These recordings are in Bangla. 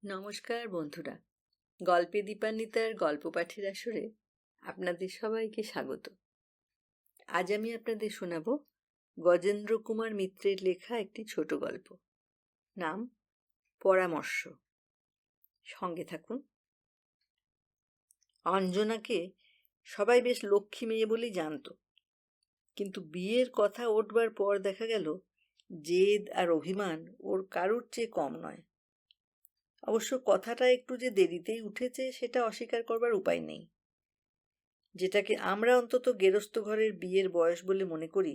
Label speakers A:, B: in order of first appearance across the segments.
A: নমস্কার বন্ধুরা, গল্পে দীপান্বিতার গল্প পাঠের আসরে আপনাদের সবাইকে স্বাগত। আজ আমি আপনাদের শোনাব গজেন্দ্র কুমার মিত্রের লেখা একটি ছোট গল্প। নাম পরামর্শ। সঙ্গে থাকুন। অঞ্জনাকে সবাই বেশ লক্ষ্মী মেয়ে বলেই জানত, কিন্তু বিয়ের কথা উঠবার পর দেখা গেল জেদ আর অভিমান ওর কারুর চেয়ে কম নয়। অবশ্য কথাটা একটু যে দেরিতেই উঠেছে সেটা অস্বীকার করবার উপায় নেই। যেটাকে আমরা অন্তত গেরস্থ ঘরের বিয়ের বয়স বলে মনে করি,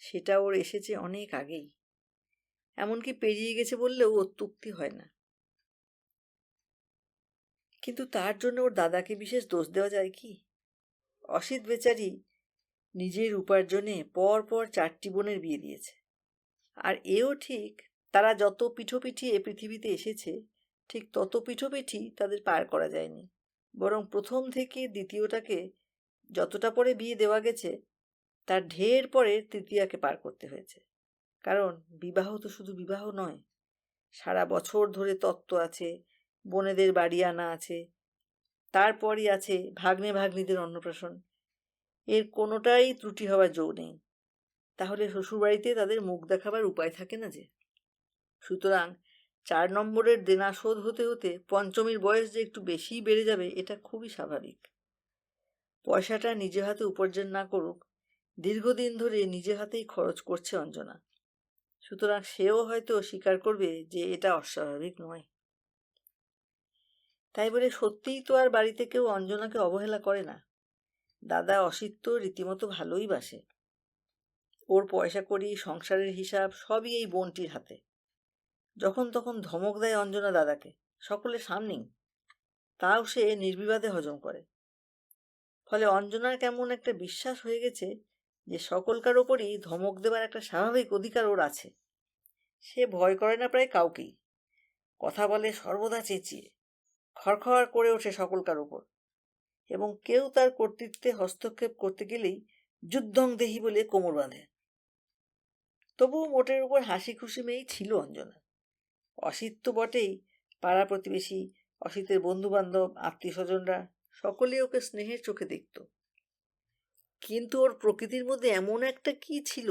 A: সেটা ওর এসেছে অনেক আগেই। এমনকি পেরিয়ে গেছে বললেও অত্যুক্তি হয় না। কিন্তু তার জন্য ওর দাদাকে বিশেষ দোষ দেওয়া যায় কি? অসিত বেচারি নিজের উপার্জনে পর পর 4টি বোনের বিয়ে দিয়েছে। আর এও ঠিক, তারা যত পিঠোপিঠি এ পৃথিবীতে এসেছে ঠিক তত পিঠোপিঠি তাদের পার করা যায়নি। বরং প্রথম থেকে দ্বিতীয়টাকে যতটা পরে বিয়ে দেওয়া গেছে তার ঢের পরে তৃতীয়াকে পার করতে হয়েছে। কারণ বিবাহ তো শুধু বিবাহ নয়, সারা বছর ধরে তত্ত্ব আছে, বোনেদের বাড়ি আনা আছে, তারপরই আছে ভাগ্নে ভাগ্নিদের অন্নপ্রাশন। এর কোনোটাই ত্রুটি হওয়ার জো নেই। তাহলে শ্বশুরবাড়িতে তাদের মুখ দেখাবার উপায় থাকে না যে। সুতরাং 4 নম্বরের দেনা শোধ হতে হতে পঞ্চমীর বয়স যে একটু বেশিই বেড়ে যাবে, এটা খুবই স্বাভাবিক। পয়সাটা নিজে হাতে উপার্জন না করুক, দীর্ঘদিন ধরে নিজে হাতেই খরচ করছে অঞ্জনা। সুতরাং সেও হয়তো স্বীকার করবে যে এটা অস্বাভাবিক নয়। তাই বলে সত্যিই তো আর বাড়িতে কেউ অঞ্জনাকে অবহেলা করে না। দাদা অসিত তো রীতিমতো ভালোই বাসে। ওর পয়সা কড়ি, সংসারের হিসাব সবই এই বোনটির হাতে। যখন তখন ধমক দেয় অঞ্জনা দাদাকে, সকলের সামনেই। তাও সে নির্বিবাদে হজম করে। ফলে অঞ্জনার কেমন একটা বিশ্বাস হয়ে গেছে যে সকলকার ওপরই ধমক দেবার একটা স্বাভাবিক অধিকার ওর আছে। সে ভয় করে না প্রায় কাউকেই। কথা বলে সর্বদা চেঁচিয়ে, খড়খড় করে ওঠে সকলকার উপর, এবং কেউ তার কর্তৃত্বে হস্তক্ষেপ করতে গেলেই যুদ্ধং দেহি বলে কোমর বাঁধে। তবুও মোটের উপর হাসি খুশি মেয়েই ছিল অঞ্জনা। অসিত তো বটেই, পাড়া প্রতিবেশী, অসিতের বন্ধু বান্ধব, আত্মীয় স্বজনরা সকলেই ওকে স্নেহের চোখে দেখত। কিন্তু ওর প্রকৃতির মধ্যে এমন একটা কি ছিল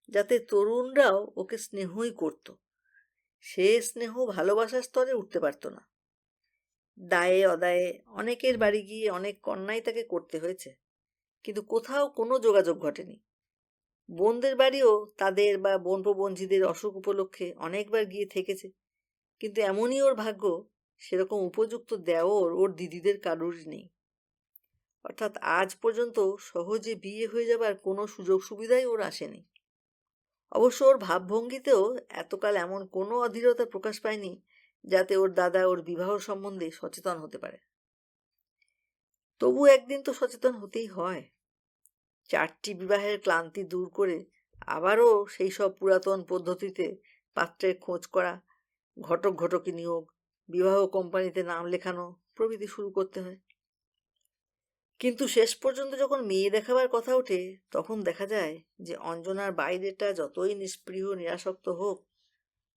A: যাতে তরুণরাও ওকে স্নেহই করত। সে স্নেহ ভালোবাসার স্তরে উঠতে পারত না। দায়ে অদায়ে অনেকের বাড়ি গিয়ে অনেক কন্যাই তাকে করতে হয়েছে, কিন্তু কোথাও কোনো যোগাযোগ ঘটেনি। বোনদের বাড়িও তাদের বা বোন প্রবঞ্চীদের অসুখ উপলক্ষে অনেকবার গিয়ে থেকেছে, কিন্তু এমনই ওর ভাগ্য, সেরকম উপযুক্ত দেওর ওর দিদিদের কারুরই নেই। অর্থাৎ আজ পর্যন্ত সহজে বিয়ে হয়ে যাবার কোনো সুযোগ সুবিধাই ওর আসেনি। অবশ্য ওর ভাবভঙ্গিতেও এতকাল এমন কোনো অধীরতা প্রকাশ পায়নি যাতে ওর দাদা ওর বিবাহ সম্বন্ধে সচেতন হতে পারে। তবু একদিন তো সচেতন হতেই হয়। 4টি বিবাহের ক্লান্তি দূর করে আবারও সেই সব পুরাতন পদ্ধতিতে পাত্রের খোঁজ করা, ঘটক ঘটকি নিয়োগ, বিবাহ কোম্পানিতে নাম লেখানো প্রভৃতি শুরু করতে হয়। কিন্তু শেষ পর্যন্ত যখন মেয়ে দেখাবার কথা ওঠে, তখন দেখা যায় যে অঞ্জনার বাইরেটা যতই নিষ্পৃহ নিরাসক্ত হোক,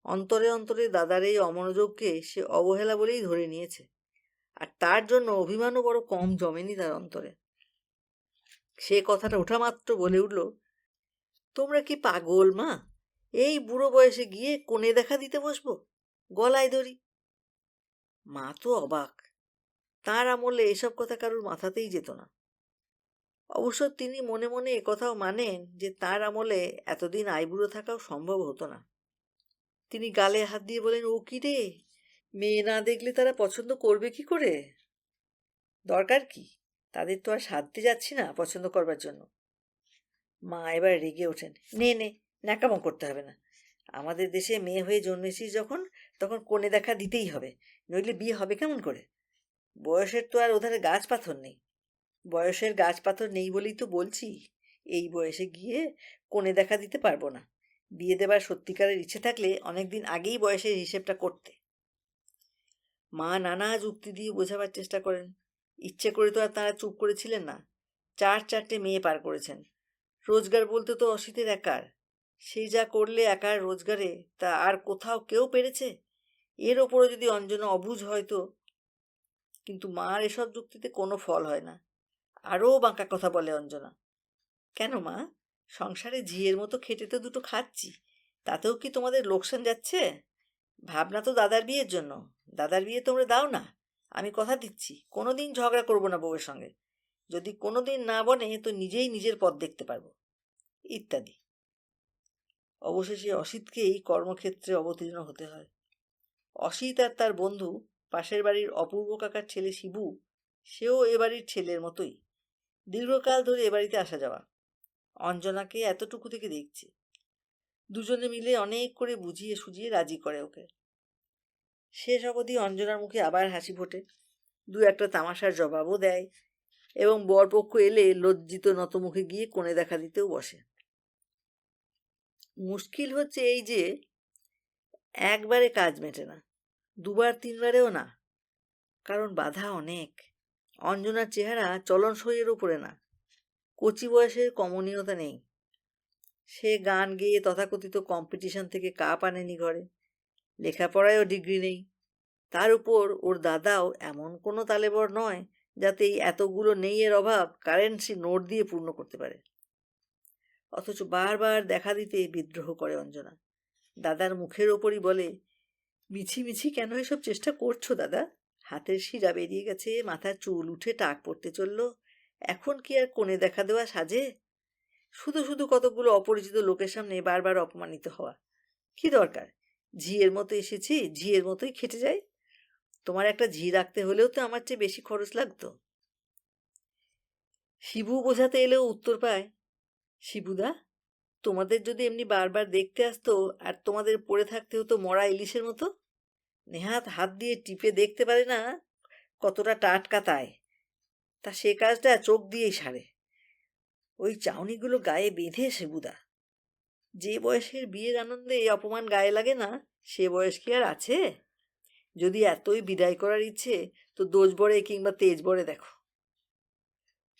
A: অন্তরে অন্তরে দাদার এই অমনোযোগকে সে অবহেলা বলেই ধরে নিয়েছে। আর তার জন্য অভিমানও বড় কম জমেনি তার অন্তরে। সে কথাটা ওঠা মাত্র বলে উঠল, তোমরা কি পাগল মা? এই বুড়ো বয়সে গিয়ে কোণে দেখা দিতে বসবো? গলায় ধরি। মা তো অবাক। তাঁর আমলে এসব কথা কারুর মাথাতেই যেত না। অবশ্য তিনি মনে মনে একথাও মানেন যে তাঁর আমলে এতদিন আইবুড়ো থাকাও সম্ভব হতো না। তিনি গালে হাত দিয়ে বলেন, ও কি রে, মেয়ে না দেখলে তারা পছন্দ করবে কি করে? দরকার কি? তাদের তো আর সাধতে যাচ্ছি না পছন্দ করবার জন্য। মা এবার রেগে ওঠেন, নে নে, ন্যাকামো করতে হবে না। আমাদের দেশে মেয়ে হয়ে জন্মেছিস যখন, তখন কোণে দেখা দিতেই হবে, নইলে বিয়ে হবে কেমন করে? বয়সের তো আর ওধারে গাছ পাথর নেই। বয়সের গাছ পাথর নেই বলেই তো বলছি, এই বয়সে গিয়ে কোণে দেখা দিতে পারবো না। বিয়ে দেবার সত্যিকারের ইচ্ছে থাকলে অনেকদিন আগেই বয়সের হিসেবটা করতে। মা নানা যুক্তি দিয়ে বোঝাবার চেষ্টা করেন। ইচ্ছে করে তো আর তারা চুপ করেছিলেন না। 4 মেয়ে পার করেছেন। রোজগার বলতে তো অসিতের একার। সেই যা করলে একার রোজগারে, তা আর কোথাও কেউ পেরেছে? এর ওপরে যদি অঞ্জনা অবুঝ হয় তো। কিন্তু মার এসব যুক্তিতে কোনো ফল হয় না। আরও বাঁকা কথা বলে অঞ্জনা। কেন মা, সংসারে ঝিয়ের মতো খেটে তো দুটো খাচ্ছি, তাতেও কি তোমাদের লোকসান যাচ্ছে? ভাবনা তো দাদার বিয়ের জন্য। দাদার বিয়ে তোমরা দাও না, আমি কথা দিচ্ছি কোনোদিন ঝগড়া করবো না বউয়ের সঙ্গে। যদি কোনোদিন না বনে তো নিজেই নিজের পথ দেখতে পারবো, ইত্যাদি। অবশেষে অসিতকেই কর্মক্ষেত্রে অবতীর্ণ হতে হয়। অসিত আর তার বন্ধু পাশের বাড়ির অপূর্ব কাকার ছেলে শিবু, সেও এ বাড়ির ছেলের মতোই। দীর্ঘকাল ধরে এ বাড়িতে আসা যাওয়া। অঞ্জনাকে এতটুকু থেকে দেখছে। দুজনে মিলে অনেক করে বুঝিয়ে সুঝিয়ে রাজি করে ওকে। শেষ অবধি অঞ্জনার মুখে আবার হাসি ফোটে, দু একটা তামাশার জবাবও দেয়, এবং বরপক্ষ এলে লজ্জিত নতমুখে গিয়ে কোণে দেখা দিতেও বসে। মুশকিল হচ্ছে এই যে, একবারে কাজ মেটে না, দুবার তিনবারেও না, কারণ বাধা অনেক। অঞ্জনার চেহারা চলনসইয়ের উপরে না, কচি বয়সের কমনীয়তা নেই। সে গান গেয়ে তথাকথিত কম্পিটিশন থেকে কাপ আনেনি ঘরে, লেখাপড়ায়ও ডিগ্রি নেই। তার উপর ওর দাদাও এমন কোনো তালেবর নয় যাতে এই এতগুলো নেইয়ের অভাব কারেন্সি নোট দিয়ে পূর্ণ করতে পারে। অথচ বারবার দেখা দিতে বিদ্রোহ করে অঞ্জনা। দাদার মুখের ওপরই বলে, মিছি মিছি কেন এসব চেষ্টা করছো দাদা? হাতের শিরা বেরিয়ে গেছে, মাথার চুল উঠে টাক পড়তে চলল, এখন কি আর কোণে দেখা দেওয়া সাজে? শুধু শুধু কতগুলো অপরিচিত লোকের সামনে বারবার অপমানিত হওয়া কি দরকার? ঝিয়ের মতো এসেছি, ঝিয়ের মতোই খেটে যাই। তোমার একটা ঝি রাখতে হলেও তো আমার চেয়ে বেশি খরচ লাগতো। শিবু বোঝাতে এলেও উত্তর পায়, শিবুদা, তোমাদের যদি এমনি বারবার দেখতে আসতো আর তোমাদের পড়ে থাকতে হতো মরা ইলিশের মতো, নেহাত হাত দিয়ে টিপে দেখতে পারে না কতটা টাটকা তাই, তা সে কাজটা চোখ দিয়েই সারে। ওই চাউনিগুলো গায়ে বেঁধে শিবুদা। যে বয়সের বিয়ের আনন্দে এই অপমান গায়ে লাগে না, সে বয়স কি আর আছে? যদি এতই বিদায় করার ইচ্ছে, তো দোষ বড়ে কিংবা তেজ বড়ে দেখো।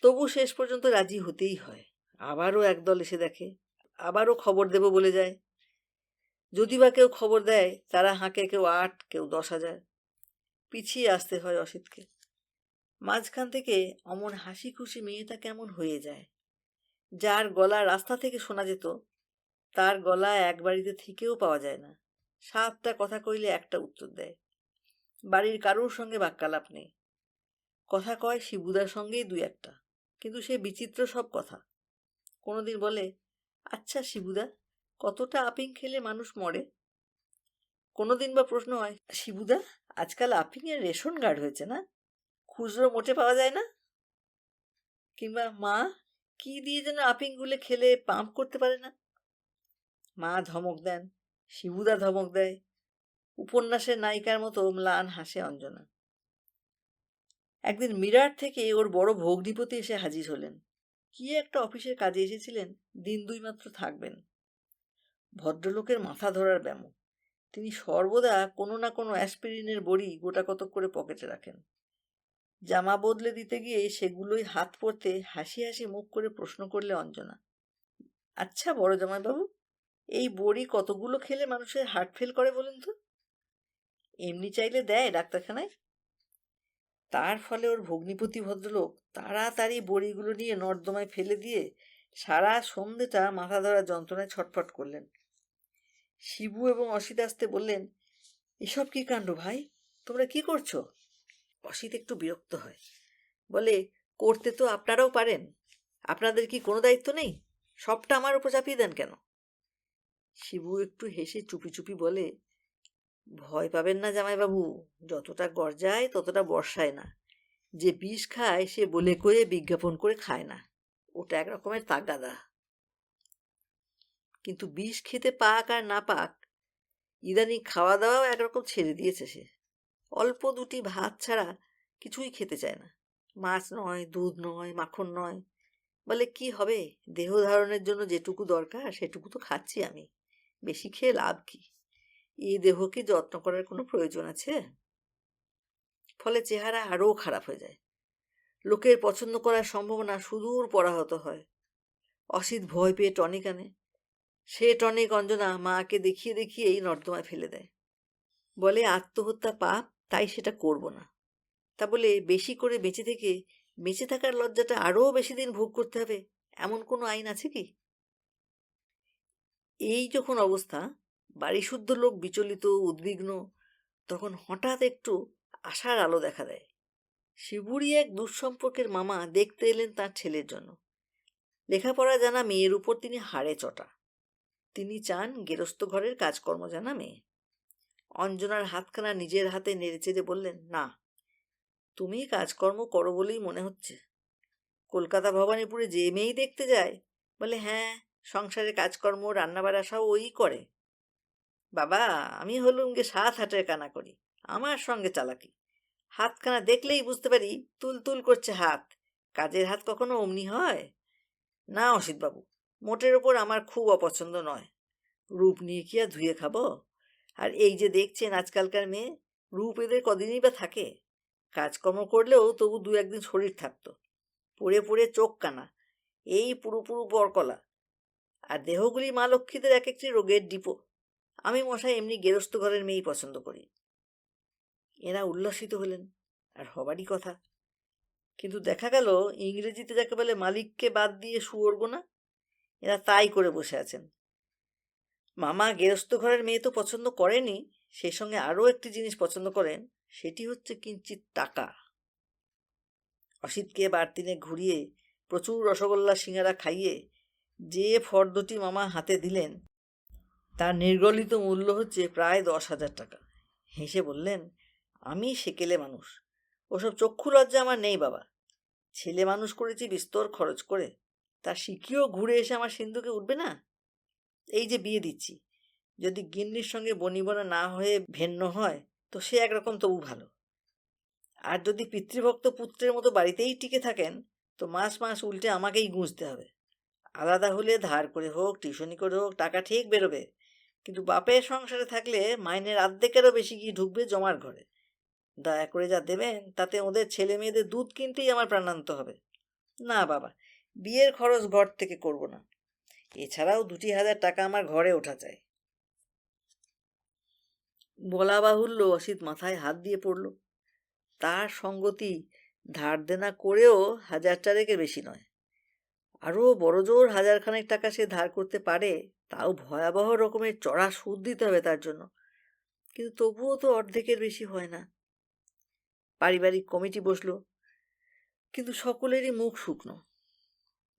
A: তবু শেষ পর্যন্ত রাজি হতেই হয়। আবারও একদল এসে দেখে, আবারও খবর দেব বলে যায়। যদি বা কেউ খবর দেয়, তারা হাঁকে কেউ ৮, কেউ ১০,০০০। পিছিয়ে আসতে হয় অসিতকে। মাঝখান থেকে অমন হাসি খুশি মেয়েটা কেমন হয়ে যায়। যার গলা রাস্তা থেকে শোনা যেত, তার গলা এক বাড়িতে থেকেও পাওয়া যায় না। ৭টা কথা কইলে একটা উত্তর দেয়। বাড়ির কারুর সঙ্গে বাক্যালাপ নেই। কথা কয় শিবুদার সঙ্গেই ২-১টা, কিন্তু সে বিচিত্র সব কথা। কোনোদিন বলে, আচ্ছা শিবুদা, কতটা আপিং খেলে মানুষ মরে? কোনোদিন বা প্রশ্ন হয়, শিবুদা, আজকাল আপিংয়ের রেশন কার্ড হয়েছে না, খুচরো মোটে পাওয়া যায় না? কিংবা মা, কি দিয়ে যেন আপিংগুলো খেলে পাম্প করতে পারে না? মা ধমক দেন, শিবুদা ধমক দেয়। উপন্যাসের নায়িকার মতো ম্লান হাসে অঞ্জনা। একদিন মিরাট থেকে ওর বড় ভগ্নিপতি এসে হাজির হলেন। কি একটা অফিসের কাজে এসেছিলেন, দিন ২ মাত্র থাকবেন। ভদ্রলোকের মাথা ধরার ব্যামো। তিনি সর্বদা কোনো না কোনো অ্যাসপিরিনের বড়ি গোটা কতক করে পকেটে রাখেন। জামা বদলে দিতে গিয়ে সেগুলোই হাত পড়তে হাসি হাসি মুখ করে প্রশ্ন করলে অঞ্জনা, আচ্ছা বড় জামাইবাবু, এই বড়ি কতগুলো খেলে মানুষের হার্ট ফেল করে বলুন তো? এমনি চাইলে দেয় ডাক্তারখানায়? তার ফলে ওর ভগ্নিপতি ভদ্রলোক তাড়াতাড়ি বড়িগুলো নিয়ে নর্দমায় ফেলে দিয়ে সারা সন্ধ্যেটা মাথা ধরা যন্ত্রণায় ছটফট করলেন। শিবু এবং অসিত আসতে বললেন, এসব কি কাণ্ড ভাই, তোমরা কি করছো? অসিত একটু বিরক্ত হয়, বলে, করতে তো আপনারাও পারেন, আপনাদের কি কোনো দায়িত্ব নেই? সবটা আমার উপর চাপিয়ে দেন কেন? শিবু একটু হেসে চুপি চুপি বলে, ভয় পাবেন না জামাইবাবু, যতটা গর্জায় ততটা বর্ষায় না। যে বিষ খায় সে বলে কয়ে বিজ্ঞাপন করে খায় না, ওটা এক রকমের তাগাদা। কিন্তু বিষ খেতে পাক আর না পাক, ইদানিং খাওয়া দাওয়াও একরকম ছেড়ে দিয়েছে সে। অল্প দুটি ভাত ছাড়া কিছুই খেতে চায় না। মাছ নয়, দুধ নয়, মাখন নয়। বলে, কি হবে, দেহ ধারণের জন্য যেটুকু দরকার সেটুকু তো খাচ্ছি আমি, বেশি খেয়ে লাভ কি? এই দেহকে যত্ন করার কোনো প্রয়োজন আছে? ফলে চেহারা আরও খারাপ হয়ে যায়। লোকের পছন্দ করার সম্ভাবনা সুদূর পরাহত হয়। অসিত ভয় পেয়ে টনিক আনে। সে টনিক অঞ্জনা মাকে দেখিয়ে দেখিয়েই নর্দমায় ফেলে দেয়। বলে আত্মহত্যা পাপ, তাই সেটা করব না। তা বলে বেশি করে বেঁচে থেকে বেঁচে থাকার লজ্জাটা আরও বেশি দিন ভোগ করতে হবে, এমন কোনো আইন আছে কি? এই যখন অবস্থা, বাড়িসুদ্ধ লোক বিচলিত, উদ্বিগ্ন, তখন হঠাৎ একটু আশার আলো দেখা দেয়। শিবুরই এক দুঃসম্পর্কের মামা দেখতে এলেন তার ছেলের জন্য। লেখাপড়া জানা মেয়ের উপর তিনি হাড়ে চটা। তিনি চান গেরস্ত ঘরের কাজকর্ম জানা মেয়ে। অঞ্জনার হাতখানা নিজের হাতে নেড়েচেড়ে বললেন, না, তুমি কাজকর্ম করো বলেই মনে হচ্ছে। কলকাতা ভবানীপুরে যে মেয়েই দেখতে যায় বলে, হ্যাঁ, সংসারের কাজকর্ম রান্নাবাড়া সব ওই করে। বাবা, আমি হলুম গে 7 হাটের কানা করি, আমার সঙ্গে চালাকি। হাতখানা দেখলেই বুঝতে পারি তুল তুল করছে হাত। কাজের হাত কখনো অমনি হয়? না অসিতবাবু, মোটের ওপর আমার খুব অপছন্দ নয়। রূপ নিয়ে কি আর ধুয়ে খাবো? আর এই যে দেখছেন আজকালকার মেয়ে, রূপ এদের কদিনই বা থাকে। কাজকর্ম করলেও তবু 2-1 দিন শরীর থাকতো। পড়ে পড়ে চোখ কানা, এই পুরু পুরু বরকলা। আর দেহগুলি মা লক্ষ্মীদের এক একটি রোগের ডিপো। আমি মশাই এমনি গেরস্ত ঘরের মেয়েই পছন্দ করি। এরা উল্লসিত হলেন, আর হবারই কথা। কিন্তু দেখা গেল ইংরেজিতে যাকে বলে মালিককে বাদ দিয়ে শুয়োরগোনা, এরা তাই করে বসে আছেন। মামা গেরস্ত ঘরের মেয়ে তো পছন্দ করেনি, সেই সঙ্গে আরও একটি জিনিস পছন্দ করেন, সেটি হচ্ছে কিঞ্চিত টাকা। অসিতকে বারতিনে ঘুরিয়ে প্রচুর রসগোল্লা সিঙ্গারা খাইয়ে যে ফর্দটি মামা হাতে দিলেন, তার নির্গলিত মূল্য হচ্ছে প্রায় 10,000 টাকা। হেসে বললেন, আমি সেকেলে মানুষ, ওসব চক্ষু লজ্জা আমার নেই বাবা। ছেলে মানুষ করেছি বিস্তর খরচ করে, তা শিখিয়েও ঘুরে এসে আমার সিন্ধুকে উঠবে না? এই যে বিয়ে দিচ্ছি, যদি গিন্নির সঙ্গে বনিবনা না হয়ে ভিন্ন হয় তো সে একরকম তবু ভালো। আর যদি পিতৃভক্ত পুত্রের মতো বাড়িতেই টিকে থাকেন তো মাস মাস উল্টে আমাকেই গুঁজতে হবে। আলাদা হলে ধার করে হোক, টিউশনি করে হোক, টাকা ঠিক বেরোবে। কিন্তু বাপের সংসারে থাকলে মাইনের অর্ধেকেরও বেশি গিয়ে ঢুকবে জমার ঘরে। দয়া করে যা দেবেন তাতে ওদের ছেলে মেয়েদের দুধ কিনতেই আমার প্রাণান্ত হবে। না বাবা, বিয়ের খরচ ঘর থেকে করব না। এছাড়াও 2-2 হাজার টাকা আমার ঘরে ওঠা চাই। বলা বাহুল্য, অসিত মাথায় হাত দিয়ে পড়ল। তার সঙ্গতি ধার দেনা করেও 1,000 টাকার বেশি নয়। আরও বড়জোর 1,000 খানেক টাকা সে ধার করতে পারে, তাও ভয়াবহ রকমের চড়া সুদ দিতে হবে তার জন্য। কিন্তু তবুও তো অর্ধেকের বেশি হয় না। পারিবারিক কমিটি বসলো, কিন্তু সকলেরই মুখ শুকনো।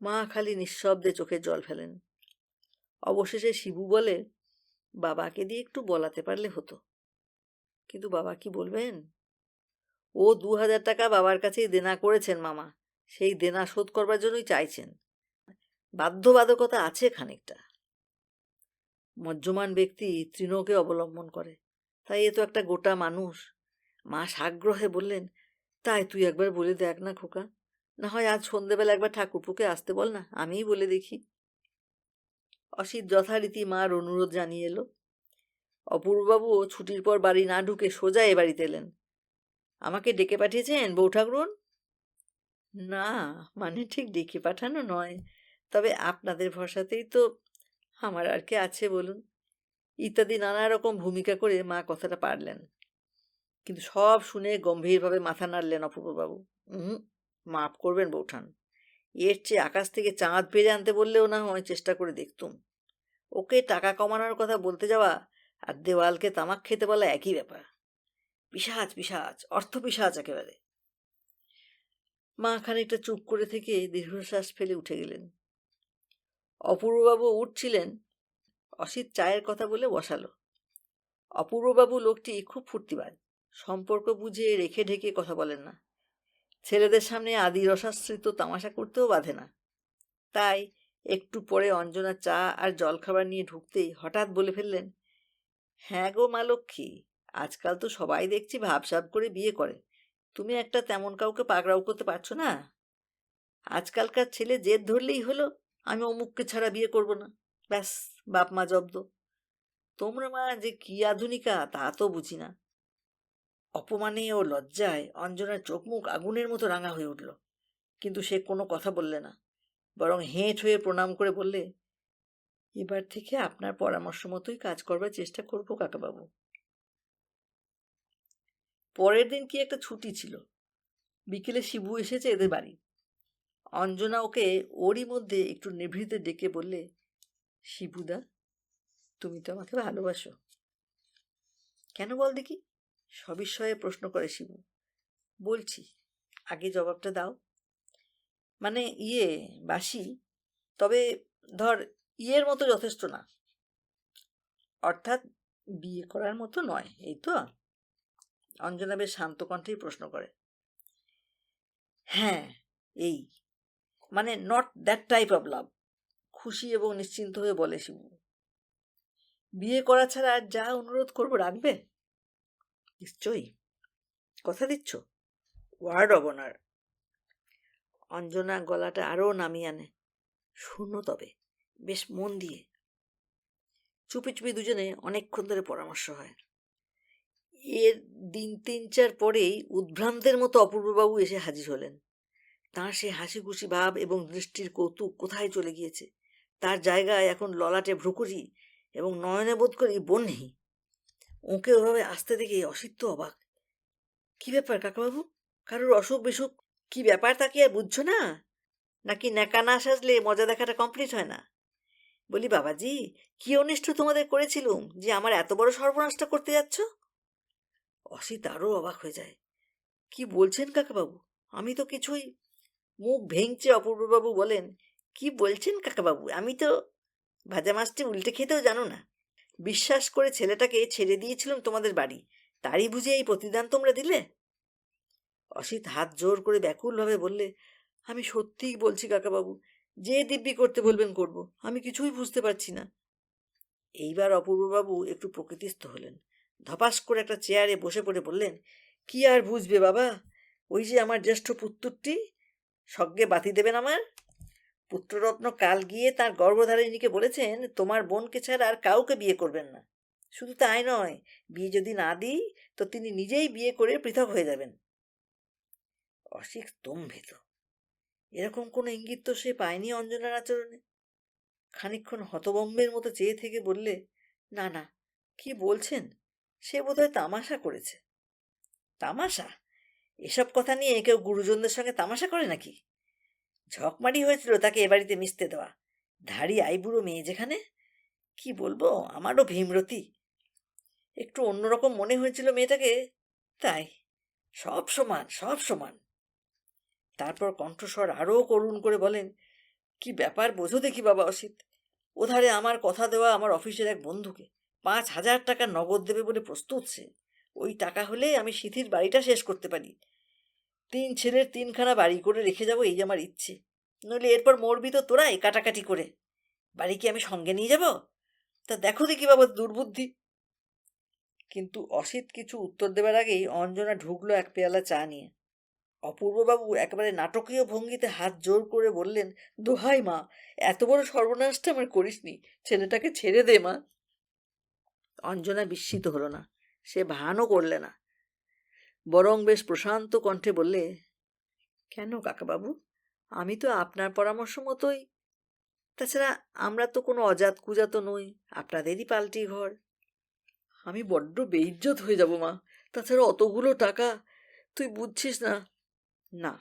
A: মা খালি নিঃশব্দে চোখের জল ফেলেন। অবশেষে শিবু বলে, বাবাকে দিয়ে একটু বলাতে পারলে হতো। কিন্তু বাবা কি বলবেন? ও 2,000 টাকা বাবার কাছেই দেনা করেছেন মামা, সেই দেনা শোধ করবার জন্যই চাইছেন। বাধ্যবাধকতা আছে খানিকটা। মজ্জমান ব্যক্তি তৃণকে অবলম্বন করে, তাই এ তো একটা গোটা মানুষ। মা সাগ্রহে বললেন, তাই তুই একবার বলে দেখ না খোকা, না হয় আজ সন্ধেবেলা একবার ঠাকুরপুকে আসতে বল না, আমিই বলে দেখি। অসিত যথারীতি মার অনুরোধ জানিয়ে এলো। অপূর্ববাবুও ছুটির পর বাড়ি না ঢুকে সোজা এ বাড়িতে এলেন। আমাকে ডেকে পাঠিয়েছেন বউ ঠাকরুন? না, মানে ঠিক ডেকে পাঠানো নয়, তবে আপনাদের ভরসাতেই তো আমার আর কে আছে বলুন, ইত্যাদি নানা রকম ভূমিকা করে মা কথাটা পারলেন। কিন্তু সব শুনে গম্ভীরভাবে মাথা নাড়লেন অপূর্ববাবু। মাফ করবেন বৌঠান, এর চেয়ে আকাশ থেকে চাঁদ পেরে আনতে বললেও না হয় চেষ্টা করে দেখতুম। ওকে টাকা কমানোর কথা বলতে যাওয়া আর দেওয়ালকে তামাক খেতে বলা একই ব্যাপার। পিশাচ পিশাচ, অর্থ পিশাচ একেবারে। মা খানিকটা চুপ করে থেকে দীর্ঘশ্বাস ফেলে উঠে গেলেন। অপূর্ববাবু উঠছিলেন, অসিত চায়ের কথা বলে বসালো। অপূর্ববাবু লোকটি খুব ফুর্তিবাজ, সম্পর্ক বুঝে রেখে ঢেকে কথা বলেন না। ছেলেদের সামনে আদি রসাশ্রিত তামাশা করতেও বাধে না। তাই একটু পরে অঞ্জনা চা আর জলখাবার নিয়ে ঢুকতেই হঠাৎ বলে ফেললেন, হ্যাঁ গো মা লক্ষ্মী, আজকাল তো সবাই দেখছি ভাবসাব করে বিয়ে করে, তুমি একটা তেমন কাউকে পাকড়াও করতে পারছো না? আজকালকার ছেলে জেদ ধরলেই হলো, আমি অমুককে ছাড়া বিয়ে করব না, ব্যাস, বাপ মা জব্দ। তোমরা মা যে কি আধুনিকা তা তো বুঝি না। অপমানে ও লজ্জায় অঞ্জনার চোখ মুখ আগুনের মতো রাঙা হয়ে উঠল, কিন্তু সে কোনো কথা বললে না, বরং হেঁট হয়ে প্রণাম করে বললে, এবার থেকে আপনার পরামর্শ মতোই কাজ করবার চেষ্টা করবো কাকাবাবু। পরের দিন কি একটা ছুটি ছিল, বিকেলে শিবু এসেছে এদের বাড়ি। অঞ্জনা ওকে ওরই মধ্যে একটু নিভৃতে ডেকে বললে, শিবুদা, তুমি তো আমাকে ভালোবাসো। কেন বল দেখি, সবিস্ময়ে প্রশ্ন করে শিবু। বলছি, আগে জবাবটা দাও। মানে বাসি, তবে ধর ইয়ের মতো যথেষ্ট না, অর্থাৎ বিয়ে করার মতো নয়, এই তো? অঞ্জনা বেশ শান্ত কণ্ঠেই প্রশ্ন করে। হ্যাঁ, এই মানে not that type of love, খুশি এবং নিশ্চিন্ত হয়ে বলে শিবু। বিয়ে করা ছাড়া আর যা অনুরোধ করবো রাখবে? নিশ্চয়ই। কথা দিচ্ছ? Word of honour. অঞ্জনা গলাটা আরও নামিয়ে আনে। শুনো তবে, বেশ মন দিয়ে। চুপি চুপি দুজনে অনেকক্ষণ ধরে পরামর্শ হয়। এর দিন ৩-৪ পরেই উদ্ভ্রান্তের মতো অপূর্ববাবু এসে হাজির হলেন। তাঁর সে হাসি খুশি ভাব এবং দৃষ্টির কৌতুক কোথায় চলে গিয়েছে? তার জায়গায় এখন ললাটে ভ্রুকুটি এবং নয়নে বোধ করি বহ্নি। ওকে ওভাবে আসতে দেখে অসিত অবাক। কি ব্যাপার কাকাবাবু? কারোর অসুখ বিসুখ কি ব্যাপার তা কি আর বুঝছো না? নাকি ন্যাকা না সাজলে মজা দেখাটা কমপ্লিট হয় না? বলি, বাবাজি, কি অনিষ্ট তোমাদের করেছিলুম যে আমার এত বড় সর্বনাশটা করতে যাচ্ছ? অসিত আরও অবাক হয়ে যায়। কি বলছেন কাকাবাবু? আমি তো কিছুই। মুখ ভেঙচে অপূর্ববাবু বলেন, কি বলছেন কাকাবাবু? আমি তো ভাজা মাছটি উল্টে খেতেও জানো না। বিশ্বাস করে ছেলেটাকে ছেড়ে দিয়েছিলাম তোমাদের বাড়ি, তারই বুঝে এই প্রতিদান তোমরা দিলে? অসিত হাত জোর করে ব্যাকুলভাবে বললে, আমি সত্যিই বলছি কাকাবাবু, যে দিব্যি করতে বলবেন করব, আমি কিছুই বুঝতে পারছি না। এইবার অপূর্ববাবু একটু প্রকৃতিস্থ হলেন। ধপাস করে একটা চেয়ারে বসে পড়ে বললেন, কি আর বুঝবে বাবা, ওই যে আমার জ্যেষ্ঠ পুত্রটি সজ্ঞে বাতি দেবেন আমার। পুত্ররত্ন কাল গিয়ে তার গর্ভধারিণীকে বলেছেন, তোমার বোনকে ছাড়া আর কাউকে বিয়ে করবেন না। শুধু তাই নয়, বিয়ে যদি না দিই তো তিনি নিজেই বিয়ে করে পৃথক হয়ে যাবেন। অসিত স্তম্ভিত। এরকম কোনো ইঙ্গিত তো সে পায়নি অঞ্জনার আচরণে। খানিকক্ষণ হতবম্বের মতো চেয়ে থেকে বললে, না না, কি বলছেন? সে বোধহয় তামাশা করেছে। তামাশা? এসব কথা নিয়ে কেউ গুরুজনদের সঙ্গে তামাশা করে নাকি? ঝকমারি হয়েছিল তাকে এ বাড়িতে মিশতে দেওয়া। ধাড়ি আইবুড়ো মেয়ে যেখানে। কি বলবো, আমারও ভীমরতি। একটু অন্যরকম মনে হয়েছিল মেয়েটাকে, তাই। সব সমান, সব সমান। তারপর কণ্ঠস্বর আরও করুণ করে বলেন, কি ব্যাপার বোঝো দেখি বাবা অসিত। ওধারে আমার কথা দেওয়া আমার অফিসের এক বন্ধুকে ৫,০০০ টাকা নগদ দেবে বলে প্রস্তুত সে। ওই টাকা হলে আমি সিথির বাড়িটা শেষ করতে পারি। ৩ ছেলের ৩খানা বাড়ি করে রেখে যাবো, এই আমার ইচ্ছে। নইলে এরপর মরবি তো তোরাই কাটাকাটি করে। বাড়ি কি আমি সঙ্গে নিয়ে যাব? তা দেখো দেখি বাবা দুর্বুদ্ধি। কিন্তু অসিত কিছু উত্তর দেবার আগেই অঞ্জনা ঢুকলো এক পেয়ালা চা নিয়ে। অপূর্ববাবু একেবারে নাটকীয় ভঙ্গিতে হাত জোর করে বললেন, দোহাই মা, এত বড় সর্বনাশটা আমার করিসনি, ছেলেটাকে ছেড়ে দে মা। অঞ্জনা বিস্মিত হলো না, সে ভানও করলে না, বরং বেশ প্রশান্ত কণ্ঠে বললে, কেন কাকাবাবু, আমি তো আপনার পরামর্শ মতোই। তাছাড়া আমরা তো কোনো অজাত কুজাত নই, আপনাদেরই পাল্টি ঘর। আমি বড্ড বেইজ্জত হয়ে যাব মা, তাছাড়া অতগুলো টাকা, তুই বুঝছিস না। না।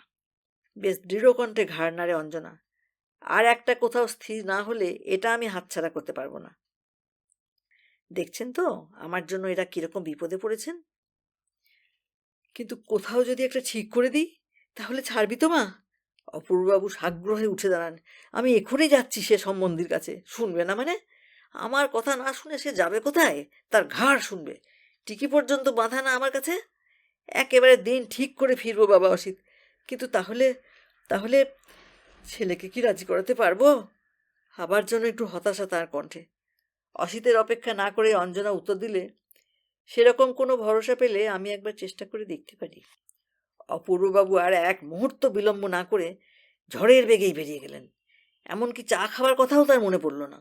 A: বেশ দৃঢ় কণ্ঠে ঘাড় নাড়ে অঞ্জনা। আর একটা কোথাও স্থির না হলে এটা আমি হাতছাড়া করতে পারবো না। দেখছেন তো আমার জন্য এরা কিরকম বিপদে পড়েছেন। কিন্তু কোথাও যদি একটা ঠিক করে দিই, তাহলে ছাড়বি তো মা? অপূর্ববাবু সাগ্রহে উঠে দাঁড়ান। আমি এখনই যাচ্ছি সে সম্বন্ধীর কাছে। শুনবে না মানে? আমার কথা না শুনে সে যাবে কোথায়? তার ঘাড় শুনবে। টিকি পর্যন্ত বাঁধা না আমার কাছে। একেবারে দিন ঠিক করে ফিরবো বাবা অসিত। কিন্তু তাহলে তাহলে ছেলেকে কি রাজি করাতে পারবো? আবার জন্য একটু হতাশা তার কণ্ঠে। অসিতের অপেক্ষা না করে অঞ্জনা উত্তর দিলে, সেরকম কোনো ভরসা পেলে আমি একবার চেষ্টা করে দেখতে পারি। অপূর্ববাবু আর এক মুহূর্ত বিলম্ব না করে ঝড়ের বেগেই বেরিয়ে গেলেন। এমনকি চা খাওয়ার কথাও তার মনে পড়ল না।